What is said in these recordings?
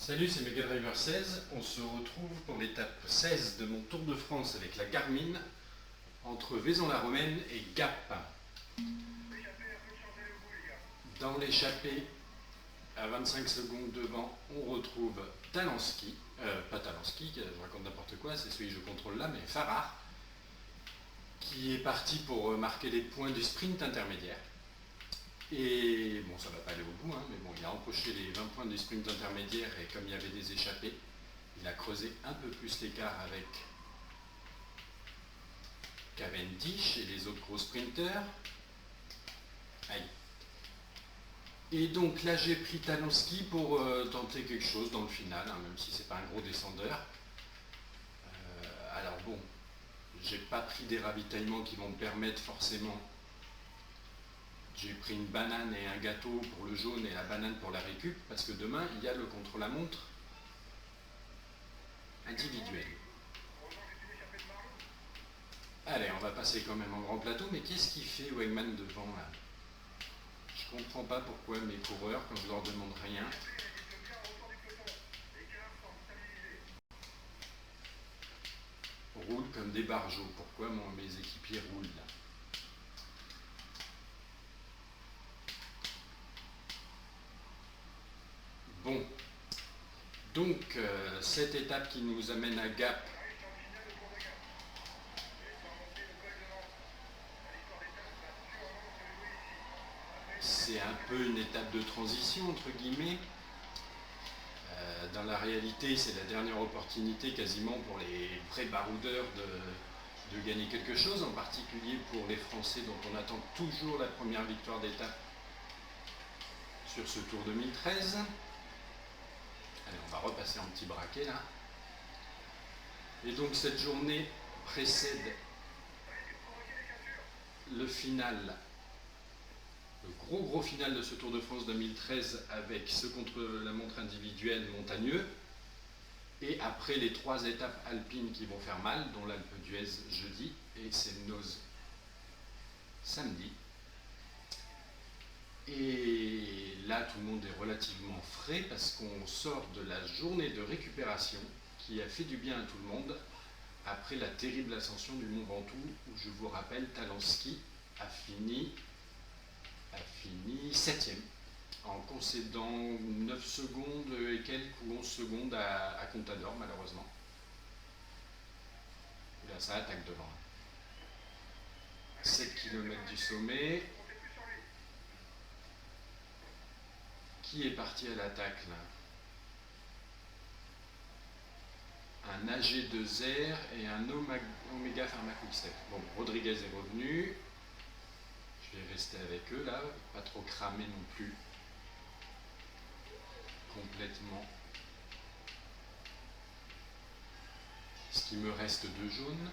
Salut, c'est Megadriver 16. On se retrouve pour l'étape 16 de mon Tour de France avec la Garmin entre Vaison-la-Romaine et Gap. Dans l'échappée, à 25 secondes devant, on retrouve Talansky, pas Talansky, je raconte n'importe quoi, c'est celui que je contrôle là, mais Farah, qui est parti pour marquer les points du sprint intermédiaire. Et bon, ça va pas aller au bout, hein, mais bon, il a empoché les 20 points du sprint intermédiaire et comme il y avait des échappées, il a creusé un peu plus l'écart avec Cavendish et les autres gros sprinters. Aïe. Et donc là, j'ai pris Talansky pour tenter quelque chose dans le final, hein, même si c'est pas un gros descendeur. Alors bon, j'ai pas pris des ravitaillements qui vont me permettre forcément. J'ai pris une banane et un gâteau pour le jaune et la banane pour la récup, parce que demain, il y a le contre-la-montre individuel. Allez, on va passer quand même en grand plateau, mais qu'est-ce qu'il fait Wegman devant là? Je comprends pas pourquoi mes coureurs, quand je leur demande rien, roulent comme des barjots. Pourquoi mes équipiers roulent là? Bon, donc cette étape qui nous amène à Gap, c'est un peu une étape de transition entre guillemets. Dans la réalité, c'est la dernière opportunité quasiment pour les vrais baroudeurs de gagner quelque chose, en particulier pour les Français dont on attend toujours la première victoire d'étape sur ce Tour 2013. Allez, on va repasser en petit braquet là. Et donc cette journée précède le final, le gros final de ce Tour de France 2013 avec ce contre-la-montre individuel montagneux. Et après les 3 étapes alpines qui vont faire mal, dont l'Alpe d'Huez jeudi et Semnoz samedi. Et là, tout le monde est relativement frais parce qu'on sort de la journée de récupération qui a fait du bien à tout le monde après la terrible ascension du Mont Ventoux où, je vous rappelle, Talansky a fini 7e en concédant 9 secondes et quelques ou 11 secondes à Contador malheureusement. Et là, ça attaque devant. 7 km du sommet. Qui est parti à l'attaque là? Un AG2R et un Omega Pharma Quick-Step. Bon, Rodriguez est revenu. Je vais rester avec eux là, pas trop cramer non plus complètement. Ce qui me reste de jaune.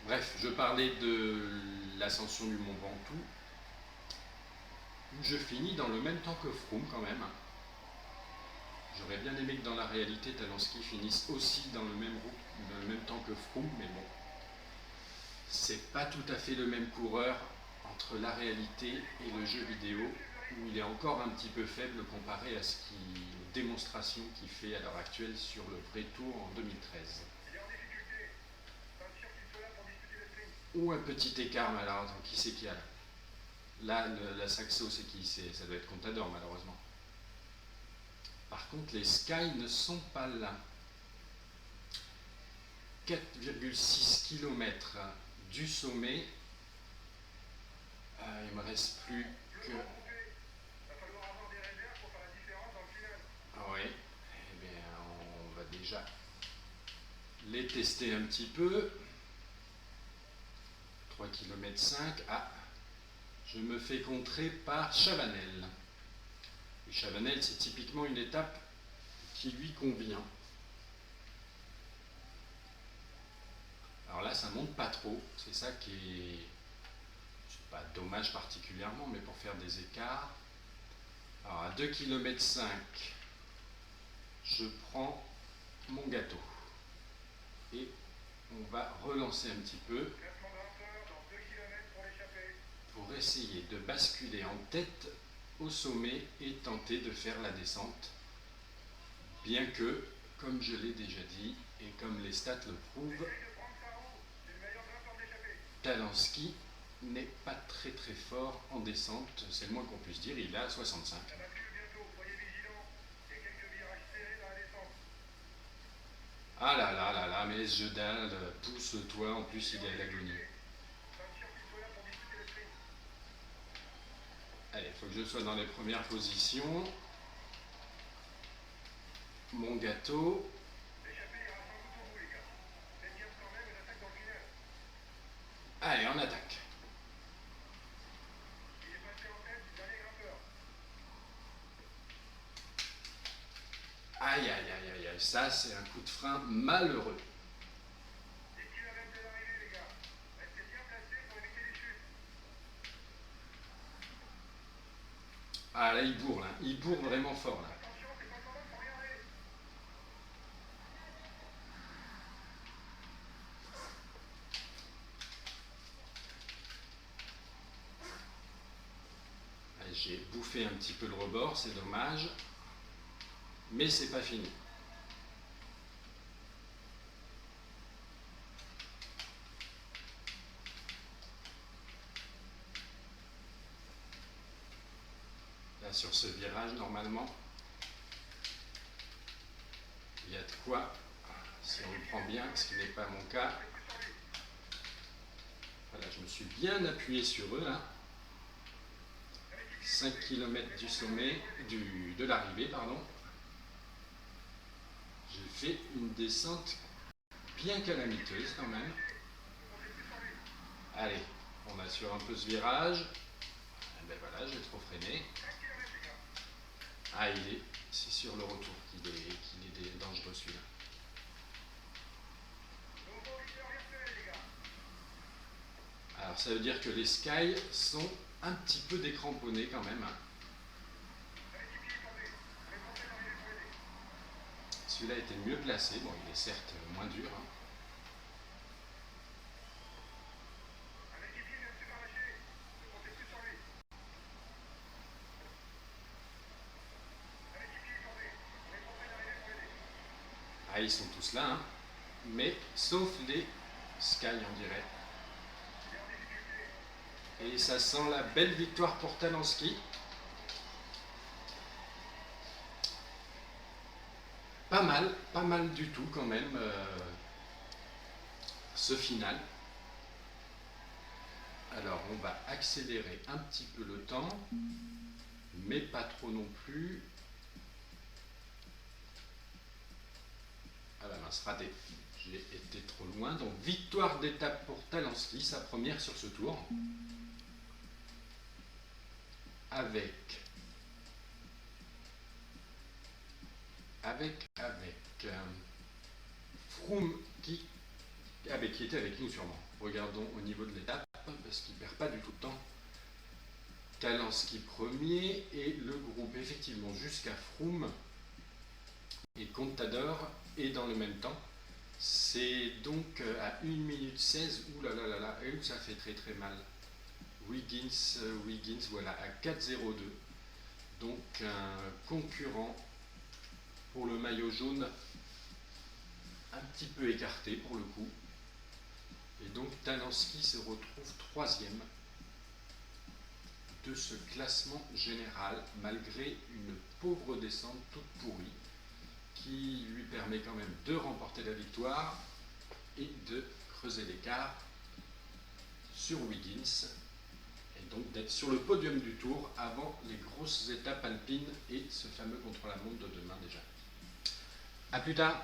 Bref, je parlais de l'ascension du Mont Ventoux, où je finis dans le même temps que Froome quand même. J'aurais bien aimé que dans la réalité, Talansky finisse aussi dans le même temps que Froome, mais bon, c'est pas tout à fait le même coureur entre la réalité et le jeu vidéo, où il est encore un petit peu faible comparé à aux démonstrations qu'il fait à l'heure actuelle sur le vrai Tour en 2013. Ou un petit écart, mais alors attends, qui c'est qui a là? La Saxo, c'est qui? Ça doit être Contador malheureusement. Par contre, les Sky ne sont pas là. 4,6 km du sommet. Il me reste plus que... Oui, eh bien, on va déjà les tester un petit peu. 3 km 5. Ah, je me fais contrer par Chavanel. Et Chavanel, c'est typiquement une étape qui lui convient. Alors là, ça monte pas trop. C'est ça qui est... C'est pas dommage particulièrement, mais pour faire des écarts. Alors à 2 km 5, je prends mon gâteau. Et on va relancer un petit peu pour essayer de basculer en tête au sommet et tenter de faire la descente Bien que, comme je l'ai déjà dit, et comme les stats le prouvent, Talansky n'est pas très très fort en descente, c'est le moins qu'on puisse dire, il est à 65. Ah là là là là, mais ce jeu dalle, pousse-toi, en plus il est à l'agonie. Allez, il faut que je sois dans les premières positions. Mon gâteau. Allez, on attaque. Aïe aïe aïe aïe aïe, ça c'est un coup de frein malheureux. Ah là il bourre vraiment fort là. J'ai bouffé un petit peu le rebord, c'est dommage, mais c'est pas fini. Là sur ce virage normalement, il y a de quoi, si on le prend bien, ce qui n'est pas mon cas. Voilà, je me suis bien appuyé sur eux là. 5 km du sommet, de l'arrivée, pardon. J'ai fait une descente bien calamiteuse quand même. Allez, on assure un peu ce virage. Et ben voilà, j'ai trop freiné. Ah, c'est sur le retour qu'il est dangereux celui-là. Alors ça veut dire que les Sky sont un petit peu décramponnés quand même. Celui-là était mieux placé, bon il est certes moins dur. Ah, ils sont tous là, mais sauf les Sky on dirait. Et ça sent la belle victoire pour Talansky. Pas mal du tout quand même, ce final. Alors on va accélérer un petit peu le temps, mais pas trop non plus. Ah bah mince, raté. J'ai été trop loin. Donc victoire d'étape pour Talansky, sa première sur ce tour. Avec Froome qui était avec nous sûrement. Regardons au niveau de l'étape, parce qu'il ne perd pas du tout de temps. Talansky premier et le groupe effectivement jusqu'à Froome et Contador est dans le même temps. C'est donc à 1 minute 16, ouh là là là là, et ça fait très très mal. Wiggins, voilà, à 4,02. Donc un concurrent pour le maillot jaune un petit peu écarté pour le coup. Et donc Talansky se retrouve troisième de ce classement général, malgré une pauvre descente toute pourrie, qui lui permet quand même de remporter la victoire et de creuser l'écart sur Wiggins, et donc d'être sur le podium du tour avant les grosses étapes alpines et ce fameux contre-la-montre de demain déjà. A plus tard.